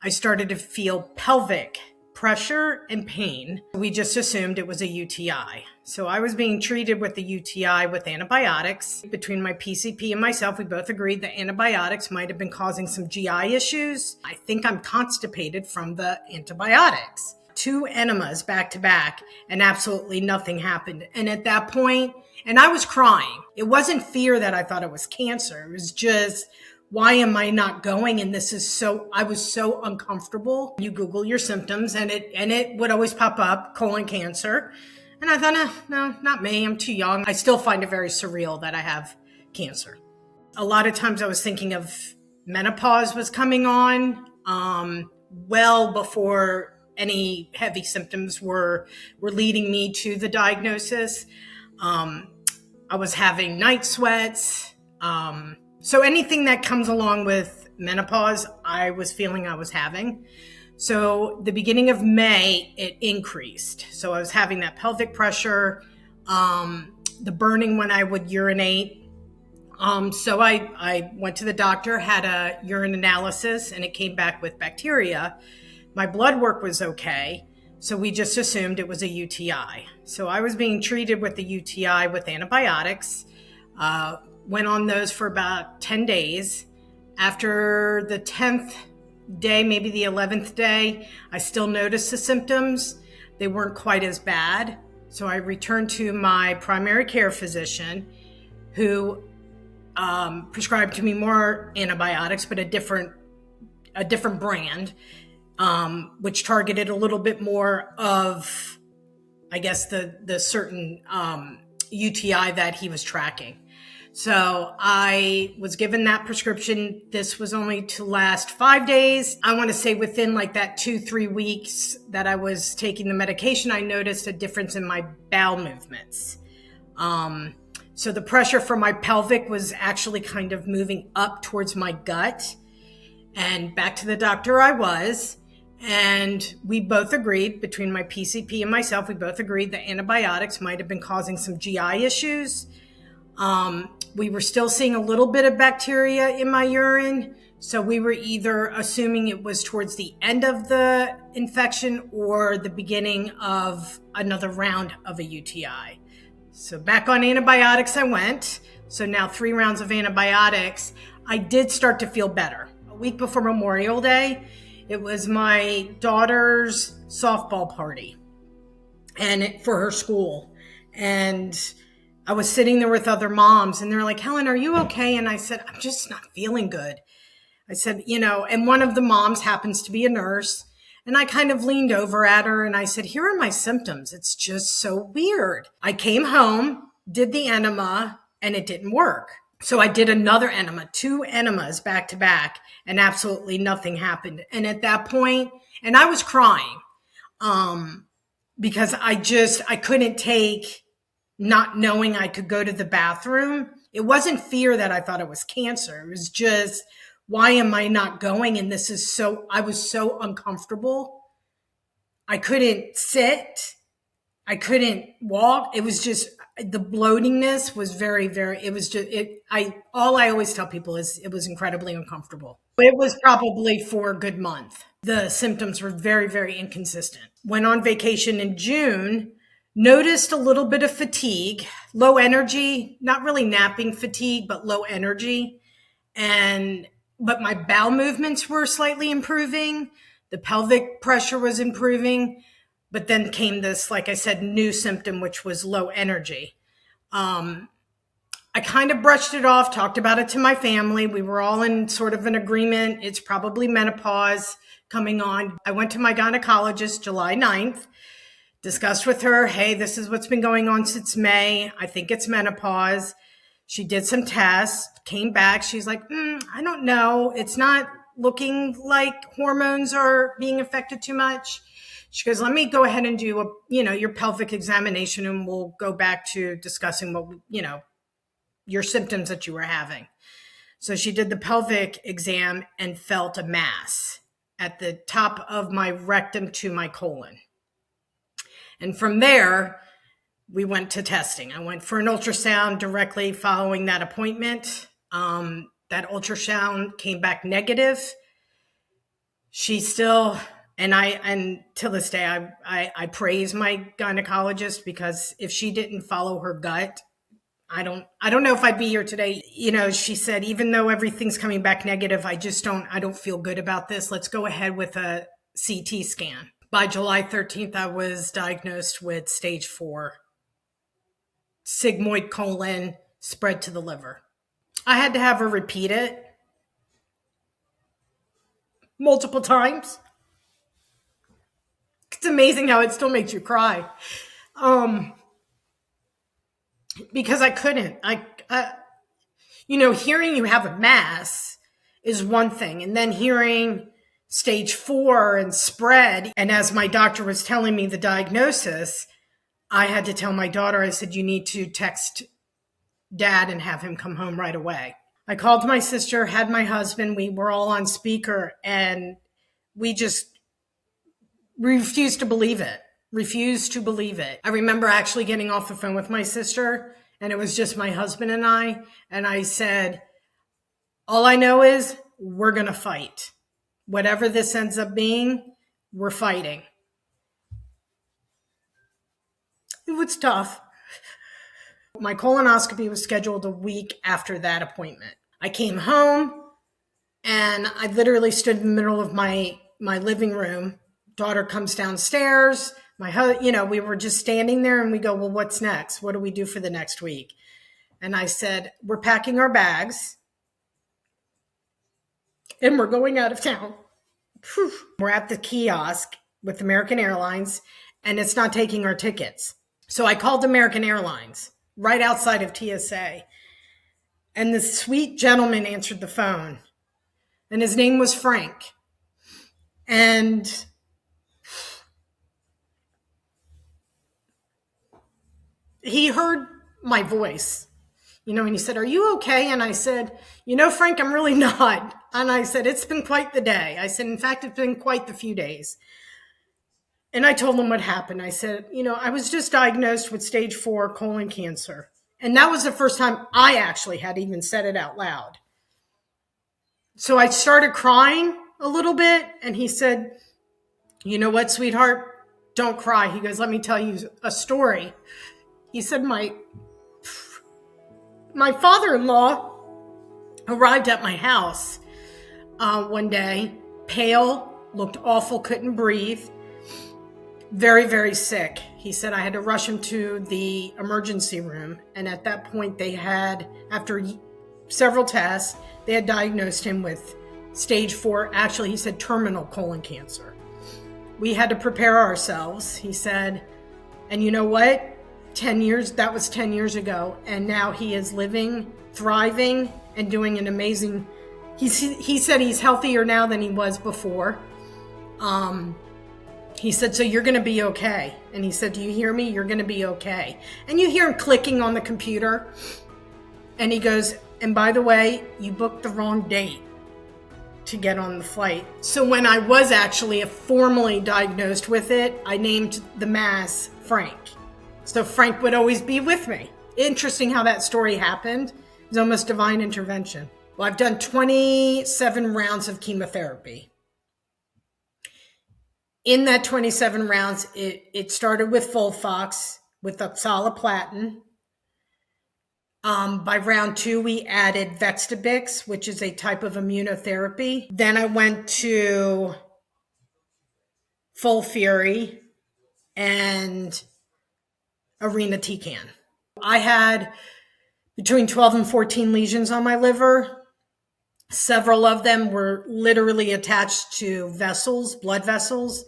I started to feel pelvic pressure and pain. We just assumed it was a UTI. So I was being treated with the UTI with antibiotics. Between my PCP and myself, we both agreed that antibiotics might have been causing some GI issues. I think I'm constipated from the antibiotics. 2 enemas back to back, and absolutely nothing happened. And at that point, and I was crying. It wasn't fear that I thought it was cancer. It was just, why am I not going? And I was so uncomfortable. You Google your symptoms and it would always pop up, colon cancer. And I thought, no, not me. I'm too young. I still find it very surreal that I have cancer. A lot of times I was thinking of menopause was coming on, well before any heavy symptoms were leading me to the diagnosis. I was having night sweats. So anything that comes along with menopause, I was feeling I was having. So the beginning of May, it increased. So I was having that pelvic pressure, the burning when I would urinate. So I went to the doctor, had a urine analysis, and it came back with bacteria. My blood work was okay. So we just assumed it was a UTI. So I was being treated with the UTI with antibiotics. Went on those for about 10 days. After the 10th day, maybe the 11th day, I still noticed the symptoms. They weren't quite as bad. So I returned to my primary care physician, who prescribed to me more antibiotics, but a different brand, which targeted a little bit more of, I guess, the certain UTI that he was tracking. So I was given that prescription. This was only to last 5 days. I want to say within like that 2-3 weeks that I was taking the medication, I noticed a difference in my bowel movements. So the pressure from my pelvic was actually kind of moving up towards my gut. And back to the doctor I was. And we both agreed, between my PCP and myself, we both agreed that antibiotics might have been causing some GI issues. We were still seeing a little bit of bacteria in my urine. So we were either assuming it was towards the end of the infection or the beginning of another round of a UTI. So back on antibiotics I went. So now 3 rounds of antibiotics. I did start to feel better. A week before Memorial Day, it was my daughter's softball party and for her school. And I was sitting there with other moms and they're like, Helen, are you okay? And I said, I'm just not feeling good. I said, and one of the moms happens to be a nurse. And I kind of leaned over at her and I said, here are my symptoms. It's just so weird. I came home, did the enema, and it didn't work. So I did another enema, 2 enemas back to back, and absolutely nothing happened. And at that point, and I was crying, because I couldn't take not knowing I could go to the bathroom. It wasn't fear that I thought it was cancer. It was just, why am I not going? And I was so uncomfortable. I couldn't sit. I couldn't walk. It was just, the bloatingness was very, very, it was just, all I always tell people is it was incredibly uncomfortable. It was probably for a good month. The symptoms were very, very inconsistent. Went on vacation in June, noticed a little bit of fatigue, low energy, not really napping fatigue, but low energy. But my bowel movements were slightly improving. The pelvic pressure was improving. But then came this, like I said, new symptom, which was low energy. I kind of brushed it off, talked about it to my family. We were all in sort of an agreement. It's probably menopause coming on. I went to my gynecologist July 9th, discussed with her, hey, this is what's been going on since May. I think it's menopause. She did some tests, came back. She's like, I don't know. It's not looking like hormones are being affected too much. She goes, let me go ahead and do your pelvic examination, and we'll go back to discussing your symptoms that you were having. So she did the pelvic exam and felt a mass at the top of my rectum to my colon. And from there, we went to testing. I went for an ultrasound directly following that appointment. That ultrasound came back negative. She still, and to this day, I praise my gynecologist, because if she didn't follow her gut, I don't know if I'd be here today. You know, she said, even though everything's coming back negative, I don't feel good about this. Let's go ahead with a CT scan. By July 13th, I was diagnosed with stage 4 sigmoid colon spread to the liver. I had to have her repeat it multiple times. It's amazing how it still makes you cry. Because I couldn't. Hearing you have a mass is one thing, and then hearing stage 4 and spread. And as my doctor was telling me the diagnosis, I had to tell my daughter, I said, you need to text dad and have him come home right away. I called my sister, had my husband, we were all on speaker, and we just refused to believe it. I remember actually getting off the phone with my sister, and it was just my husband and I said, all I know is we're going to fight. Whatever this ends up being, we're fighting. It was tough. My colonoscopy was scheduled a week after that appointment. I came home and I literally stood in the middle of my living room. Daughter comes downstairs. We were just standing there, and we go, well, what's next? What do we do for the next week? And I said, we're packing our bags and we're going out of town. Whew. We're at the kiosk with American Airlines, and it's not taking our tickets. So I called American Airlines right outside of TSA, and this sweet gentleman answered the phone, and his name was Frank. And he heard my voice, and he said, are you okay? And I said, Frank, I'm really not. And I said, it's been quite the day. I said, in fact, it's been quite the few days. And I told him what happened. I said, I was just diagnosed with stage 4 colon cancer. And that was the first time I actually had even said it out loud. So I started crying a little bit, and he said, you know what, sweetheart, don't cry. He goes, let me tell you a story. He said, my father-in-law arrived at my house one day, pale, looked awful, couldn't breathe, very, very sick. He said I had to rush him to the emergency room. And at that point, after several tests, they had diagnosed him with stage 4, actually, he said terminal colon cancer. We had to prepare ourselves, he said. And you know what? That was 10 years ago. And now he is living, thriving, and doing an amazing, he said he's healthier now than he was before. He said, so you're going to be okay. And he said, do you hear me? You're going to be okay. And you hear him clicking on the computer. And he goes, and by the way, you booked the wrong date to get on the flight. So when I was actually formally diagnosed with it, I named the mass Frank. So Frank would always be with me. Interesting how that story happened. It was almost divine intervention. Well, I've done 27 rounds of chemotherapy. In that 27 rounds, it started with Folfox, with oxaliplatin. By round 2, we added Vextabix, which is a type of immunotherapy. Then I went to Folfuri and irinotecan. I had between 12 and 14 lesions on my liver. Several of them were literally attached to vessels, blood vessels,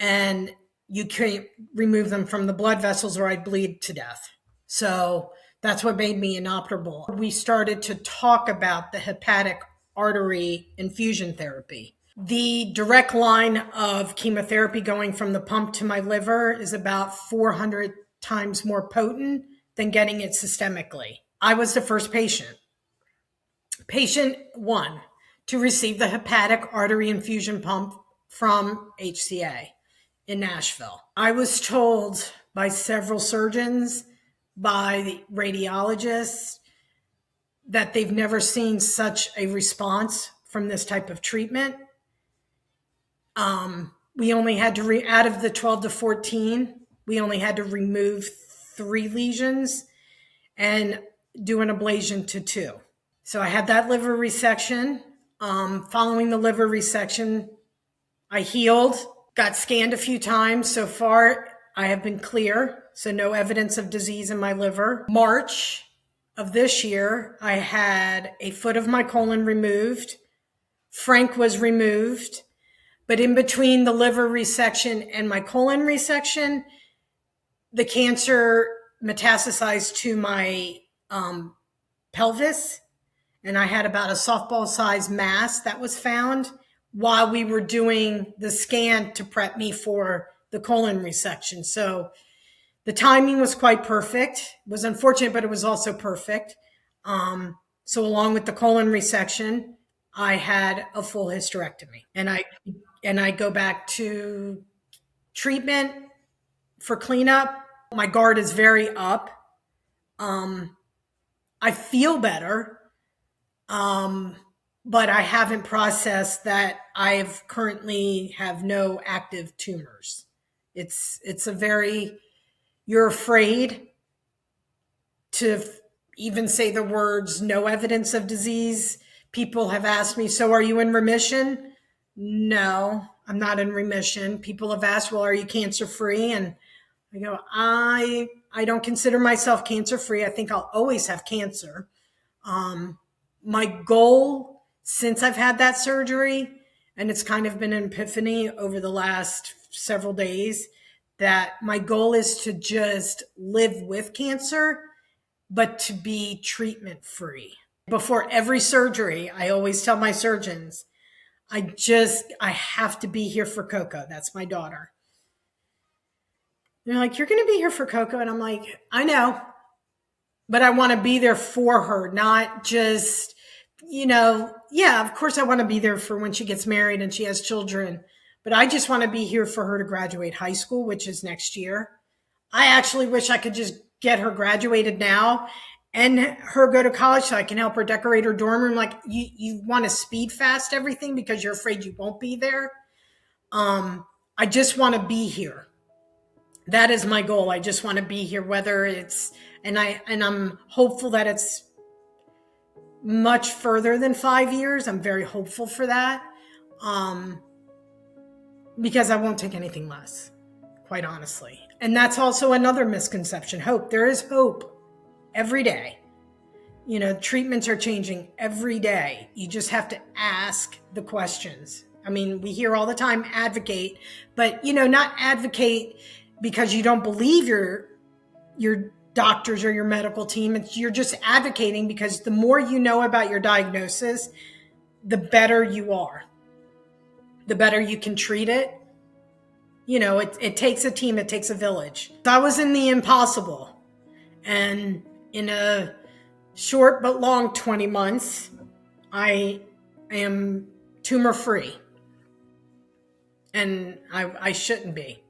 and you can't remove them from the blood vessels or I'd bleed to death. So that's what made me inoperable. We started to talk about the hepatic artery infusion therapy. The direct line of chemotherapy going from the pump to my liver is about 400 times more potent than getting it systemically. I was the first patient 1, to receive the hepatic artery infusion pump from HCA in Nashville. I was told by several surgeons, by the radiologists, that they've never seen such a response from this type of treatment. We only had to, out of the 12 to 14, we only had to remove 3 lesions and do an ablation to 2. So I had that liver resection. Following the liver resection, I healed, got scanned a few times. So far, I have been clear. So no evidence of disease in my liver. March of this year, I had a foot of my colon removed. Frank was removed. But in between the liver resection and my colon resection, the cancer metastasized to my pelvis. And I had about a softball-sized mass that was found while we were doing the scan to prep me for the colon resection. So the timing was quite perfect. It was unfortunate, but it was also perfect. So along with the colon resection, I had a full hysterectomy. And I go back to treatment for cleanup. My guard is very up. I feel better. But I haven't processed that I've currently have no active tumors. It's a very, you're afraid to even say the words, no evidence of disease. People have asked me, so are you in remission? No, I'm not in remission. People have asked, well, are you cancer free? And I go, I don't consider myself cancer free. I think I'll always have cancer. My goal since I've had that surgery, and it's kind of been an epiphany over the last several days, that my goal is to just live with cancer, but to be treatment free. Before every surgery, I always tell my surgeons, I have to be here for Coco. That's my daughter. They're like, you're going to be here for Coco? And I'm like, I know, but I want to be there for her, not just, yeah, of course I want to be there for when she gets married and she has children, but I just want to be here for her to graduate high school, which is next year. I actually wish I could just get her graduated now and her go to college so I can help her decorate her dorm room. Like you want to speed fast everything because you're afraid you won't be there. I just want to be here. That is my goal. I just want to be here, whether it's, and I'm hopeful that it's much further than 5 years. I'm very hopeful for that. Because I won't take anything less, quite honestly. And that's also another misconception. Hope. There is hope every day. Treatments are changing every day. You just have to ask the questions. I mean, we hear all the time, advocate, but, not advocate because you don't believe your doctors or your medical team. You're just advocating because the more you know about your diagnosis, the better you are. The better you can treat it. It takes a team, it takes a village. I was in the impossible. And in a short but long 20 months, I am tumor free. And I shouldn't be.